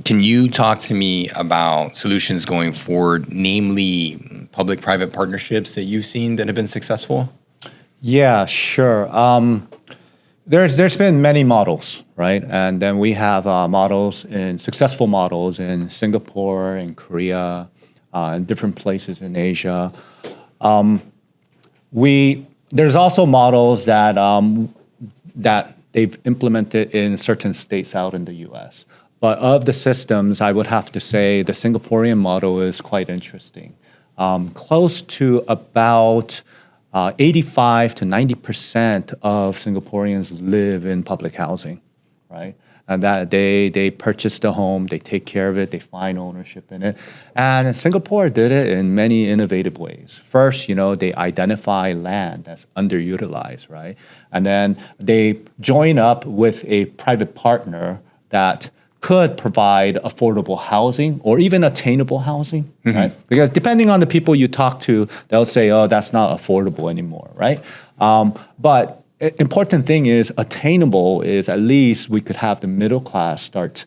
Can you talk to me about solutions going forward, namely public-private partnerships that you've seen that have been successful? Yeah, sure. There's been many models, right? And then we have successful models in Singapore and Korea, and different places in Asia. There's also models that they've implemented in certain states out in the U.S. But of the systems, I would have to say the Singaporean model is quite interesting. Close to about 85 to 90% of Singaporeans live in public housing, right? And that they purchase the home, they take care of it, they find ownership in it. And Singapore did it in many innovative ways. First, they identify land that's underutilized, right? And then they join up with a private partner that could provide affordable housing or even attainable housing, right? Because depending on the people you talk to, they'll say, oh, that's not affordable anymore, right? But important thing is attainable is at least we could have the middle class start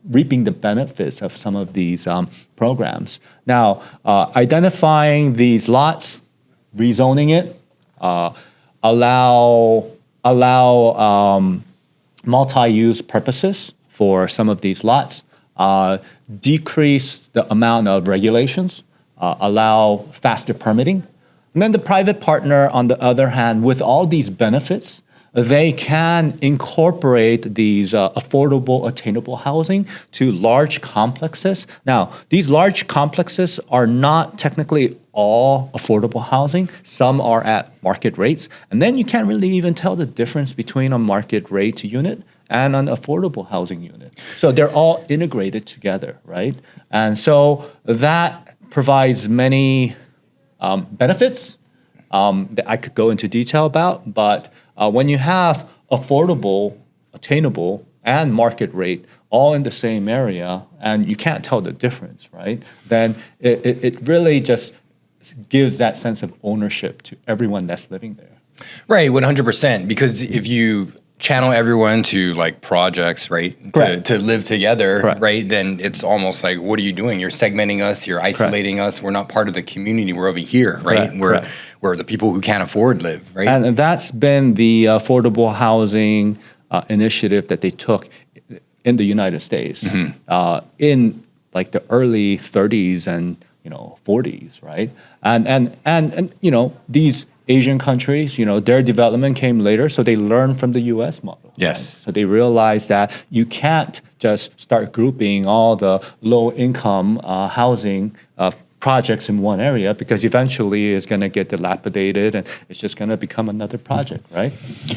reaping the benefits of some of these programs. Now, identifying these lots, rezoning it, allow multi-use purposes for some of these lots, decrease the amount of regulations, allow faster permitting. And then the private partner, on the other hand, with all these benefits, they can incorporate these affordable, attainable housing to large complexes. Now, these large complexes are not technically all affordable housing. Some are at market rates. And then you can't really even tell the difference between a market rate unit and an affordable housing unit. So they're all integrated together, right? And so that provides many benefits that I could go into detail about, but when you have affordable, attainable, and market rate all in the same area, and you can't tell the difference, right? Then it really just gives that sense of ownership to everyone that's living there. Right, 100%. Because if you channel everyone to like projects, right? To live together, Correct. right? Then it's almost like, what are you doing? You're segmenting us, you're isolating Correct. us. We're not part of the community. We're over here, right? Correct. Where the people who can't afford live, right? And that's been the affordable housing initiative that they took in the United States in like the early 30s and 40s, right? And these Asian countries, their development came later, so they learned from the U.S. model. Yes. Right? So they realized that you can't just start grouping all the low-income housing projects in one area, because eventually it's going to get dilapidated and it's just going to become another project, right?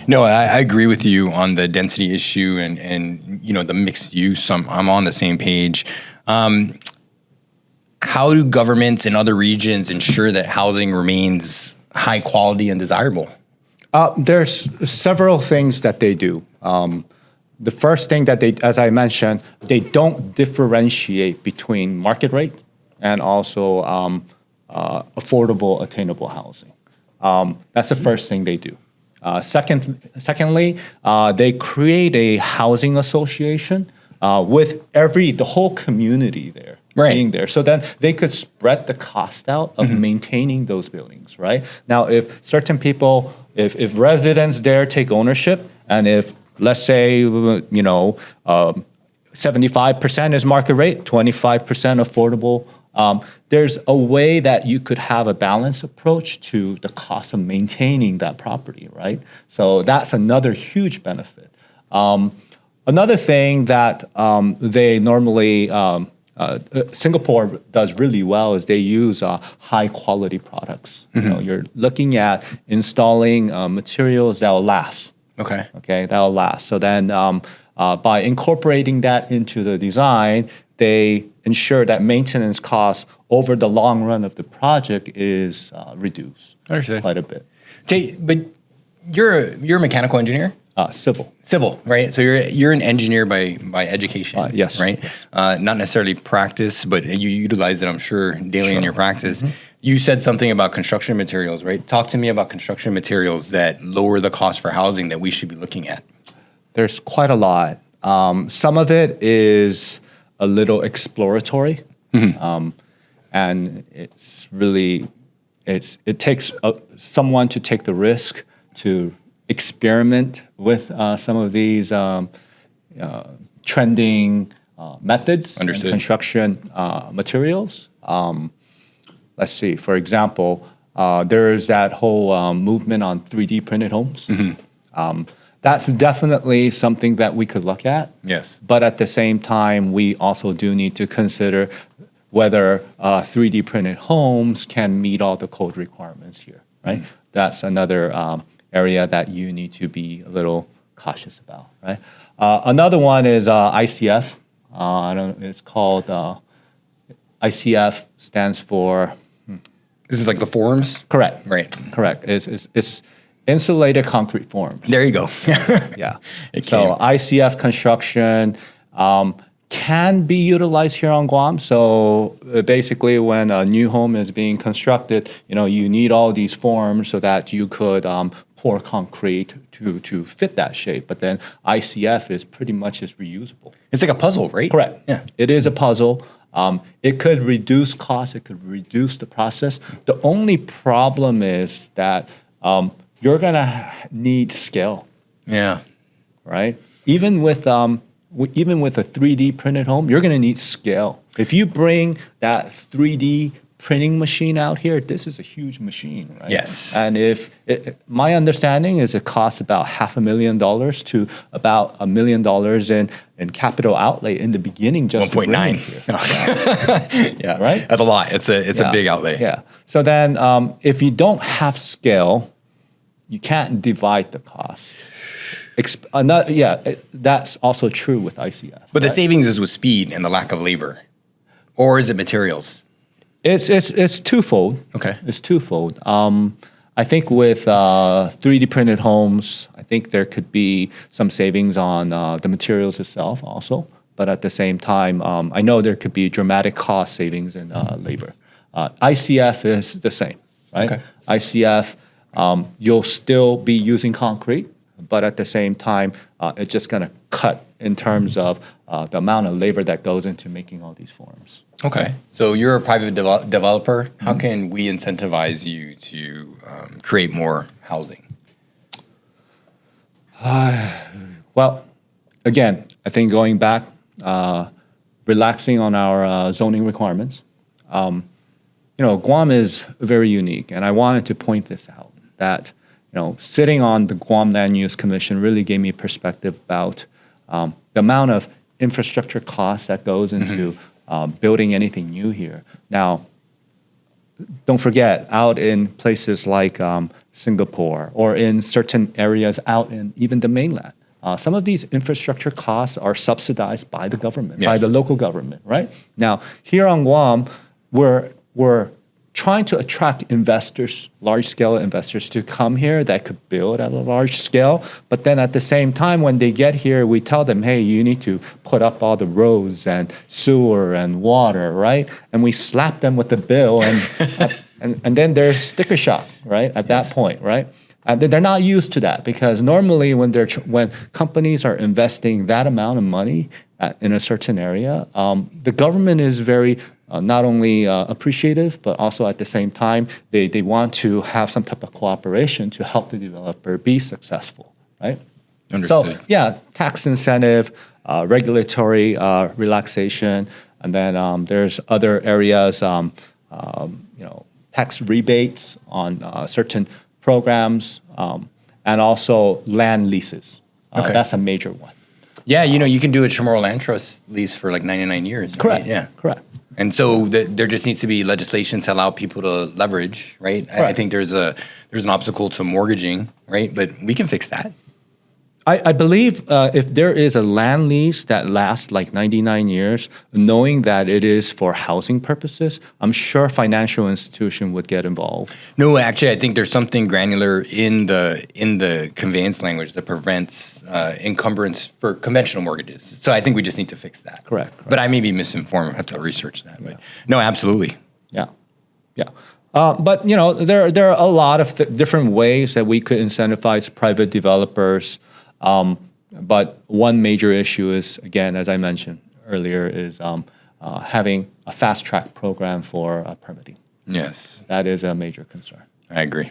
No, I agree with you on the density issue and the mixed use. I'm on the same page. How do governments in other regions ensure that housing remains high quality and desirable? There's several things that they do. The first thing that they, as I mentioned, they don't differentiate between market rate and also affordable, attainable housing. That's the first thing they do. Secondly, they create a housing association with the whole community there. Right. Being there. So then they could spread the cost out of maintaining those buildings, right? Now, if certain people, if residents there take ownership, and if, let's say, 75% is market rate, 25% affordable, there's a way that you could have a balanced approach to the cost of maintaining that property, right? So that's another huge benefit. Another thing that they normally Singapore does really well is they use high quality products. You're looking at installing materials that will last. Okay, that will last. So then by incorporating that into the design, they ensure that maintenance costs over the long run of the project is reduced quite a bit. But you're a mechanical engineer? Civil, right? So you're an engineer by education, yes, right? Yes. Not necessarily practice, but you utilize it, I'm sure, daily in your practice. You said something about construction materials, right? Talk to me about construction materials that lower the cost for housing that we should be looking at. There's quite a lot. Some of it is a little exploratory, and it's really it takes someone to take the risk to experiment with some of these trending methods and construction materials. Let's see, for example, there's that whole movement on 3D printed homes. That's definitely something that we could look at. Yes. But at the same time, we also do need to consider whether 3D printed homes can meet all the code requirements here, right? That's another area that you need to be a little cautious about, right? Another one is ICF. I don't. It's called ICF stands for. This is like the forms? Correct. Right. Correct. It's insulated concrete forms. There you go. Yeah. So ICF construction can be utilized here on Guam. So basically, when a new home is being constructed, you need all these forms so that you could pour concrete to fit that shape. But then ICF is pretty much just reusable. It's like a puzzle, right? Correct. Yeah. It is a puzzle. It could reduce costs. It could reduce the process. The only problem is that you're gonna need scale. Yeah. Right. Even with a 3D printed home, you're gonna need scale. If you bring that 3D printing machine out here, this is a huge machine, right? Yes. And my understanding is it costs about $500,000 to about $1 million in capital outlay in the beginning just 1.9. here. Yeah. Right? That's a lot. It's a big outlay. Yeah. So then if you don't have scale, you can't divide the cost. That's also true with ICF. But the savings is with speed and the lack of labor. Or is it materials? It's twofold. Okay. It's twofold. I think with 3D printed homes, I think there could be some savings on the materials itself also. But at the same time, I know there could be dramatic cost savings in labor. ICF is the same, right? Okay. ICF, you'll still be using concrete, but at the same time, it's just going to cut in terms of the amount of labor that goes into making all these forms. Okay. So you're a private developer. How can we incentivize you to create more housing? Well, again, I think going back, relaxing on our zoning requirements. Guam is very unique, and I wanted to point this out, that sitting on the Guam Land Use Commission really gave me perspective about the amount of infrastructure costs that goes into building anything new here. Now, don't forget, out in places like Singapore or in certain areas out in even the mainland, some of these infrastructure costs are subsidized by the government, by the local government, right? Now, here on Guam, we're trying to attract investors, large-scale investors, to come here that could build at a large scale. But then at the same time, when they get here, we tell them, hey, you need to put up all the roads and sewer and water, right? And we slap them with the bill, and then there's sticker shock, right, at that point, right? And they're not used to that, because normally when companies are investing that amount of money in a certain area, the government is very not only appreciative, but also at the same time, they want to have some type of cooperation to help the developer be successful, right? Understood. So yeah, tax incentive, regulatory relaxation, and then there's other areas, tax rebates on certain programs, and also land leases. That's a major one. Yeah, you can do a Chamorro Land Trust lease for like 99 years. Correct. Right? Yeah. Correct. And so there just needs to be legislation to allow people to leverage, right? I think there's an obstacle to mortgaging, right? But we can fix that. I believe if there is a land lease that lasts like 99 years, knowing that it is for housing purposes, I'm sure a financial institution would get involved. No, actually, I think there's something granular in the conveyance language that prevents encumbrance for conventional mortgages. So I think we just need to fix that. Correct. But I may be misinformed. I have to research that. But no, absolutely. Yeah. But there are a lot of different ways that we could incentivize private developers. But one major issue is, again, as I mentioned earlier is having a fast track program for permitting. Yes, That is a major concern. I agree.